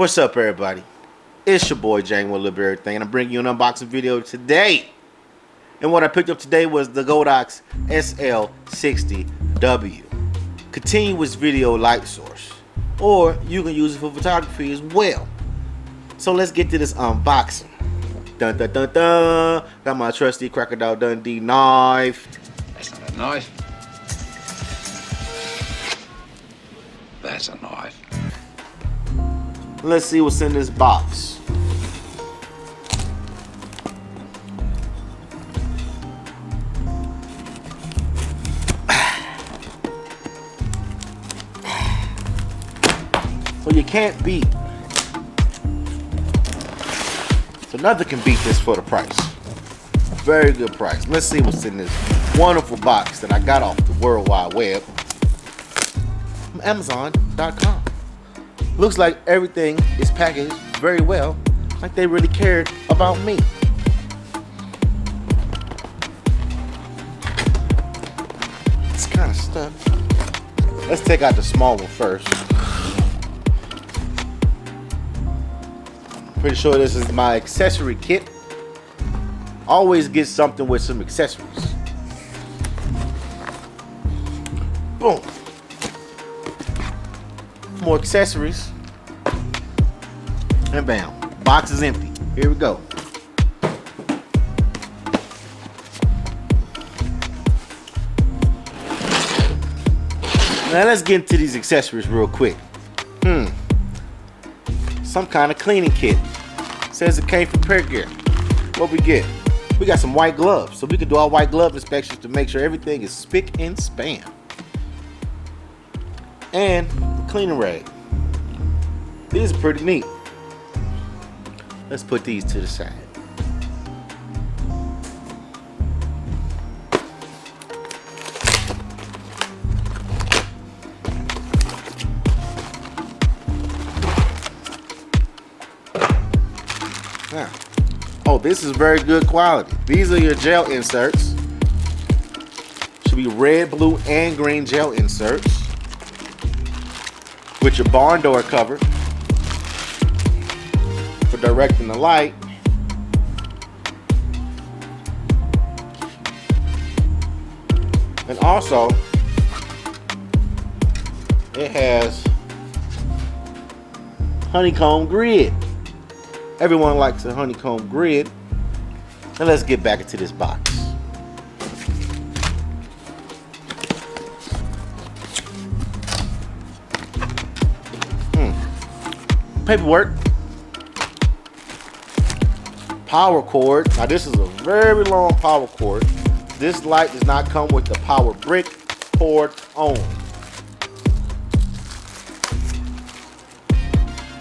What's up, everybody? It's your boy Jang with a little bit of everything, and I'm bringing you an unboxing video today. And what I picked up today was the Godox Sl60W continuous video light source, or you can use it for photography as well. So let's get to this unboxing. Dun dun dun dun. Got my trusty Crocodile Dundee knife. That's not a knife. That's a knife. Let's see what's in this box. So you can't beat. So nothing can beat this for the price. Very good price. Let's see what's in this wonderful box that I got off the World Wide Web from Amazon.com. Looks like everything is packaged very well, like they really cared about me. It's kind of stuck. Let's take out the small one first. Pretty sure this is my accessory kit. Always get something with some accessories. Boom. More accessories. And bam. Box is empty. Here we go. Now let's get into these accessories real quick. Some kind of cleaning kit. Says it came from Pear Gear. What we get? We got some white gloves, so we can do our white glove inspections to make sure everything is spick and span. And the cleaning rag. These are pretty neat. Let's put these to the side. Now, oh, this is very good quality. These are your gel inserts. Should be red, blue, and green gel inserts with your barn door cover for directing the light. And also, it has honeycomb grid. Everyone likes a honeycomb grid. And let's get back into this box. Paperwork. Power cord. Now this is a very long power cord. This light does not come with the power brick cord only.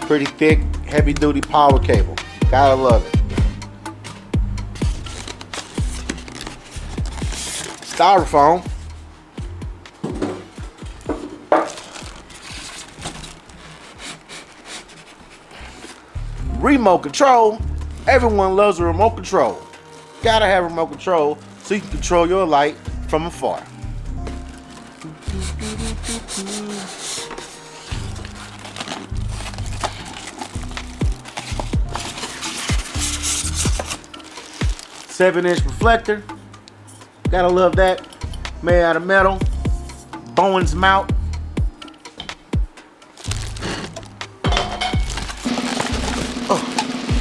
Pretty thick, heavy duty power cable. Gotta love it. Styrofoam. Remote control. Everyone loves a remote control. Gotta have a remote control so you can control your light from afar. Seven-inch reflector. Gotta love that. Made out of metal. Bowens mount.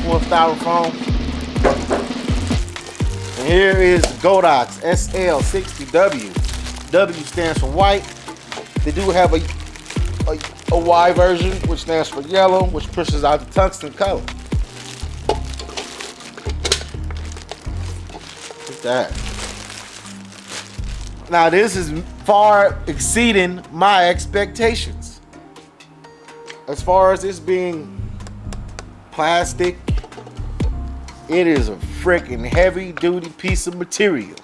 More styrofoam. And here is Godox Sl60W. W stands for white. They do have a Y version, which stands for yellow, which pushes out the tungsten color. Look at that. Now this is far exceeding my expectations. As far as this being plastic, it is a freaking heavy duty piece of material.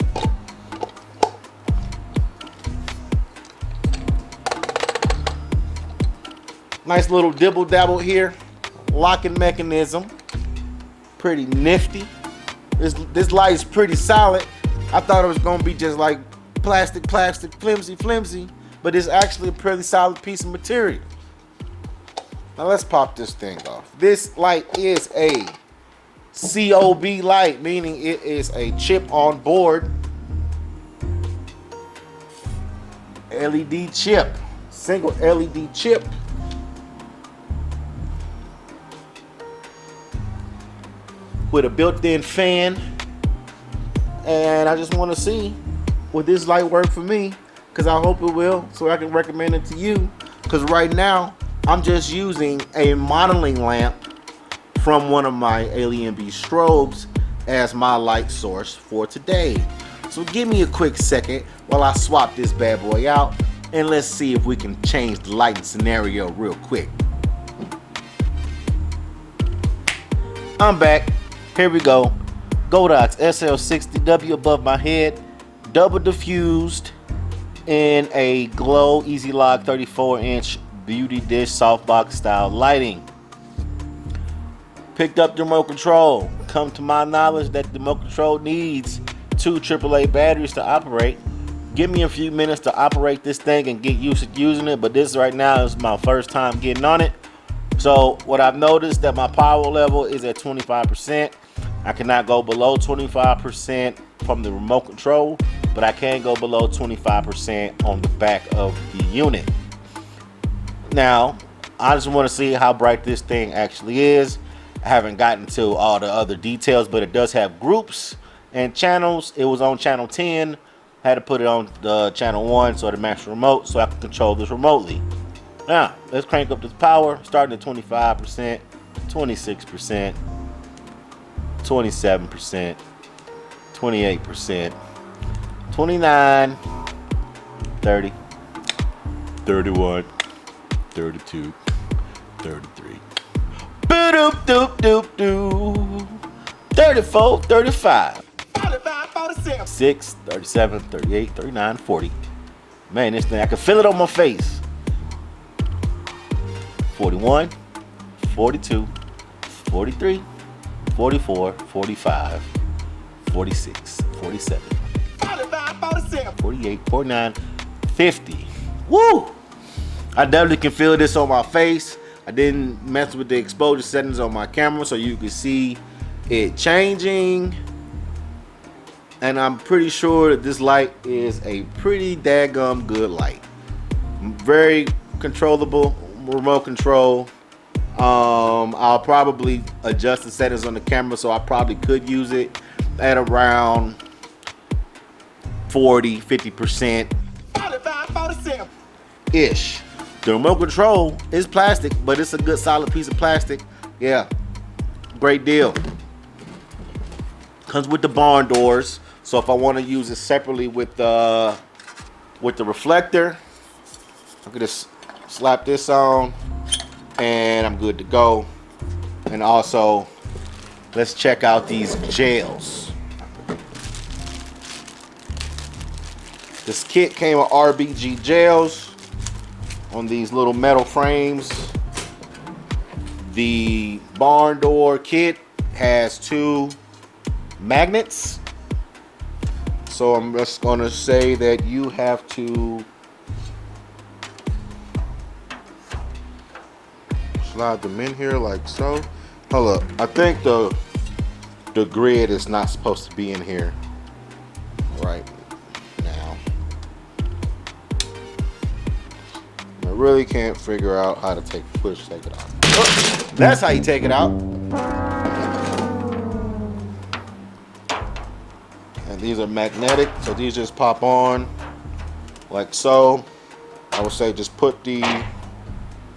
Nice little dibble dabble here. Locking mechanism. Pretty nifty. This light is pretty solid. I thought it was gonna be just like plastic, flimsy, but it's actually a pretty solid piece of material. Now let's pop this thing off. This light is a COB light, meaning it is a chip on board LED chip, single LED chip. With a built-in fan. And I just want to see, would this light work for me? Because I hope it will, so I can recommend it to you. Because right now, I'm just using a modeling lamp from one of my Alien B strobes as my light source for today. So give me a quick second while I swap this bad boy out, and let's see if we can change the lighting scenario real quick. I'm back. Here we go. Godox Sl60W above my head, double diffused in a glow easy log 34-inch beauty dish softbox style lighting. Picked up the remote control. Come to my knowledge that the remote control needs 2 AAA batteries to operate. Give me a few minutes to operate this thing and get used to using it, but this right now is my first time getting on it. So what I've noticed that my power level is at 25%. I cannot go below 25% from the remote control, but I can go below 25% on the back of the unit. Now, I just want to see how bright this thing actually is. I haven't gotten to all the other details, but it does have groups and channels. It was on channel 10. I had to put it on the channel 1 so it matched the remote so I can control this remotely. Now, let's crank up this power, starting at 25%, 26%, 27%, 28%, 29, 30, 31, 32, 33, doop doop doop doop, 34, 35, 45, 46, 37, 38, 39, 40. Man, this thing, I can feel it on my face. 41, 42, 43, 44, 45, 46, 47, 45, 47, 48, 49, 50. Woo! I definitely can feel this on my face. I didn't mess with the exposure settings on my camera so you can see it changing. And I'm pretty sure that this light is a pretty daggum good light. Very controllable, remote control. I'll probably adjust the settings on the camera, so I probably could use it at around 40, 50%. 45, 47 ish. The remote control is plastic, but it's a good solid piece of plastic. Yeah, great deal. Comes with the barn doors, so if I want to use it separately with the reflector, I could just slap this on and I'm good to go. And also, let's check out these gels. This kit came with RBG gels on these little metal frames. The barn door kit has 2 magnets. So I'm just gonna say that you have to slide them in here like so. Hold up, I think the grid is not supposed to be in here right now. I really can't figure out how to take it out. Oh, that's how you take it out. And these are magnetic, so these just pop on like so. I would say just put the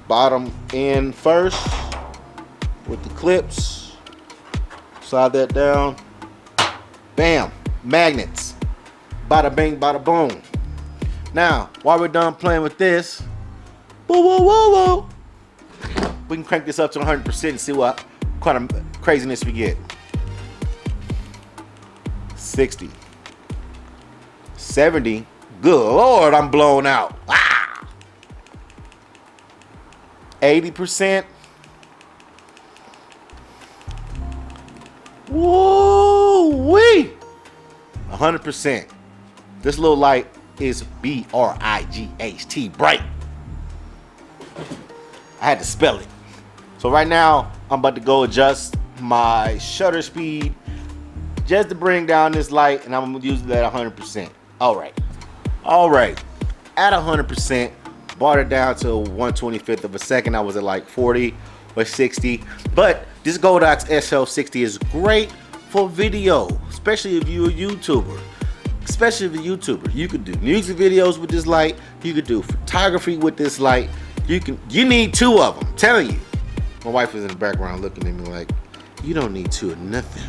bottom in first with the clips. Slide that down. Bam, magnets. Bada bing, bada boom. Now, while we're done playing with this, woo, woo, woo, woo, we can crank this up to 100% and see what kind of craziness we get. 60, 70, good Lord, I'm blown out. 80%. Woo-wee. 100%. This little light is BRIGHT, bright. I had to spell it. So right now, I'm about to go adjust my shutter speed just to bring down this light, and I'm gonna use it at 100%. All right. At 100%, brought it down to 1/25th of a second. I was at like 40 or 60. But this Godox Sl60 is great for video, especially if you're a YouTuber. You could do music videos with this light. You could do photography with this light. You need two of them. I'm telling you. My wife is in the background looking at me like, you don't need two of nothing.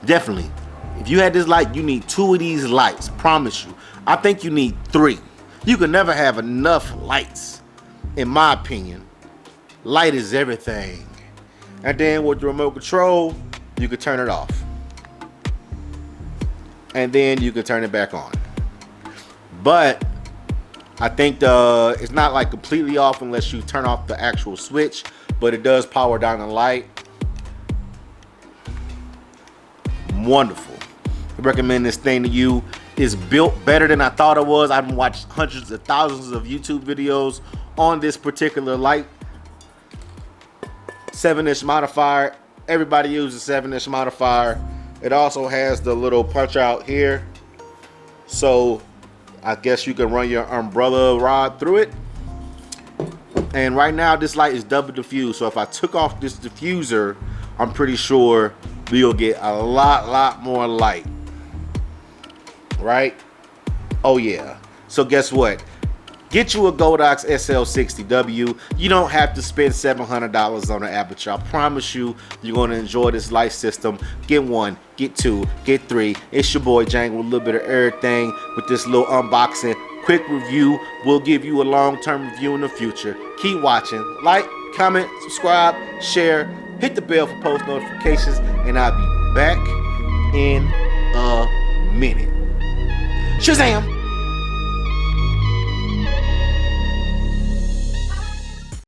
Definitely, if you had this light, you need two of these lights. Promise you. I think you need three. You can never have enough lights, in my opinion. Light is everything. And then with the remote control, you can turn it off. And then you can turn it back on. But I think it's not like completely off unless you turn off the actual switch, but it does power down the light. Wonderful. I recommend this thing to you. It's built better than I thought it was. I've watched hundreds of thousands of YouTube videos on this particular light. 7-inch modifier. Everybody uses 7-inch modifier. It also has the little punch out here. So I guess you can run your umbrella rod through it. And right now this light is double diffused. So if I took off this diffuser, I'm pretty sure we'll get a lot more light. Right? Oh yeah. So guess what? Get you a Godox Sl60W. You don't have to spend $700 on an aperture. I promise you, you're going to enjoy this light system. Get one, get two, get three. It's your boy Jang with a little bit of everything with this little unboxing. Quick review. We'll give you a long-term review in the future. Keep watching. Like, comment, subscribe, share. Hit the bell for post notifications. And I'll be back in a minute. Shazam!